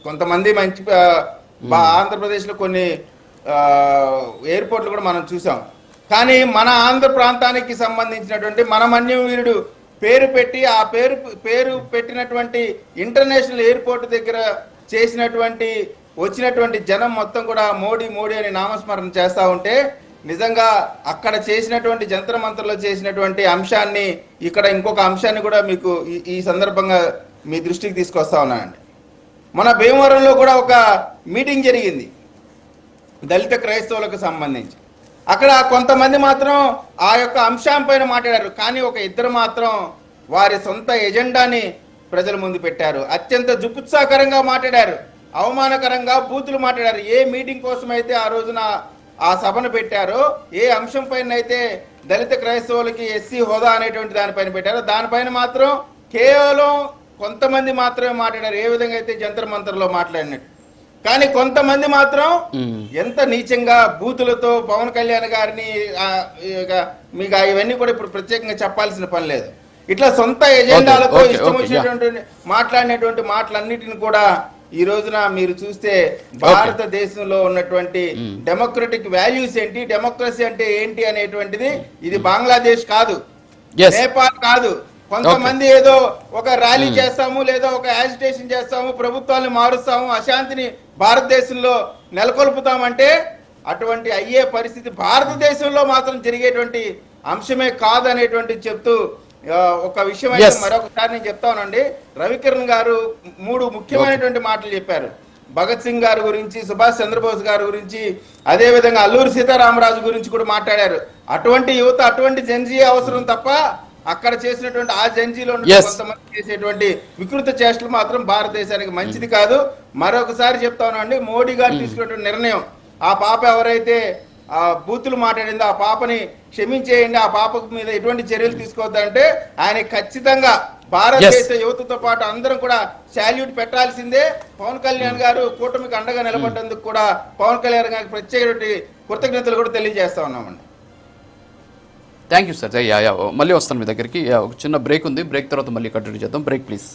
కొంతమంది మంచి ఆంధ్రప్రదేశ్లో కొన్ని ఎయిర్పోర్ట్లు కూడా మనం చూసాం. కానీ మన ఆంధ్ర ప్రాంతానికి సంబంధించినటువంటి మన మన్యం వీరుడు పేరు పెట్టి ఆ పేరు పెట్టినటువంటి ఇంటర్నేషనల్ ఎయిర్పోర్ట్ దగ్గర వచ్చినటువంటి జనం మొత్తం కూడా మోడీ మోడీ అని నామస్మరణ చేస్తూ ఉంటే నిజంగా అక్కడ చేసినటువంటి జంతర్ మంతర్లో చేసినటువంటి అంశాన్ని ఇక్కడ ఇంకొక అంశాన్ని కూడా మీకు ఈ సందర్భంగా మీ దృష్టికి తీసుకొస్తా ఉన్నానండి. మన భీమవరంలో కూడా ఒక మీటింగ్ జరిగింది దళిత క్రైస్తవులకు సంబంధించి. అక్కడ కొంతమంది మాత్రం ఆ యొక్క అంశం పైన మాట్లాడారు, కానీ ఒక ఇద్దరు మాత్రం వారి సొంత ఎజెండాని ప్రజల ముందు పెట్టారు. అత్యంత జుగుప్సాకరంగా మాట్లాడారు, అవమానకరంగా బూతులు మాట్లాడారు. ఏ మీటింగ్ కోసం అయితే ఆ రోజున ఆ సభను పెట్టారో, ఏ అంశం పైన అయితే దళిత క్రైస్తవులకి ఎస్సీ హోదా అనేటువంటి దానిపైన పెట్టారో దానిపైన మాత్రం కేవలం కొంతమంది మాత్రమే మాట్లాడారు, ఏ విధంగా అయితే జంతర్ మంతర్లో మాట్లాడినట్టు. కానీ కొంతమంది మాత్రం ఎంత నీచంగా బూతులతో పవన్ కళ్యాణ్ గారిని మీకు ఇవన్నీ కూడా ఇప్పుడు ప్రత్యేకంగా చెప్పాల్సిన పని లేదు. ఇట్లా సొంత ఎజెండాలతో ఇష్టం వచ్చినటువంటి మాట్లాడినటువంటి మాటలన్నిటిని కూడా ఈ రోజున మీరు చూస్తే భారతదేశంలో ఉన్నటువంటి డెమోక్రటిక్ వాల్యూస్ ఏంటి, డెమోక్రసీ అంటే ఏంటి అనేటువంటిది ఇది బంగ్లాదేశ్ కాదు, నేపాల్ కాదు. కొంతమంది ఏదో ఒక ర్యాలీ చేస్తాము లేదా ఒక యాజిటేషన్ చేస్తాము, ప్రభుత్వాన్ని మారుస్తాము, అశాంతిని భారతదేశంలో నెలకొల్పుతామంటే అటువంటి అయ్యే పరిస్థితి భారతదేశంలో మాత్రం జరిగేటువంటి అంశమే కాదనేటువంటి చెప్తూ ఒక విషయం అయితే మరొకసారి నేను చెప్తానండి. రవికిరణ్ గారు 3 ముఖ్యమైనటువంటి మాటలు చెప్పారు. భగత్ సింగ్ గారి గురించి, సుభాష్ చంద్రబోస్ గారి గురించి, అదే విధంగా అల్లూరి సీతారామరాజు గురించి కూడా మాట్లాడారు. అటువంటి యువత, అటువంటి జెన్జీ అవసరం తప్ప అక్కడ చేసినటువంటి ఆ జెన్జీలో కొంతమంది చేసేటువంటి వికృత చేష్టలు మాత్రం భారతదేశానికి మంచిది కాదు. మరొకసారి చెప్తానండి, మోడీ గారు తీసుకున్నటువంటి నిర్ణయం, ఆ పాప ఎవరైతే బూతులు మాట్లాడిందో ఆ పాపని క్షమించేయండి, ఆ పాప మీద ఎటువంటి చర్యలు తీసుకోవద్దంటే ఆయన ఖచ్చితంగా భారతదేశ యువతతో పాటు అందరం కూడా శాల్యూట్ పెట్టాల్సిందే. పవన్ కళ్యాణ్ గారు కూటమికి అండగా నిలబడ్డందుకు కూడా పవన్ కళ్యాణ్ గారికి ప్రత్యేక కృతజ్ఞతలు కూడా తెలియజేస్తా ఉన్నామండి. Thank you sir. మళ్ళీ వస్తాను మీ దగ్గరికి. ఒక చిన్న బ్రేక్ ఉంది, బ్రేక్ తర్వాత మళ్ళీ కంటిన్యూ చేద్దాం. Break please.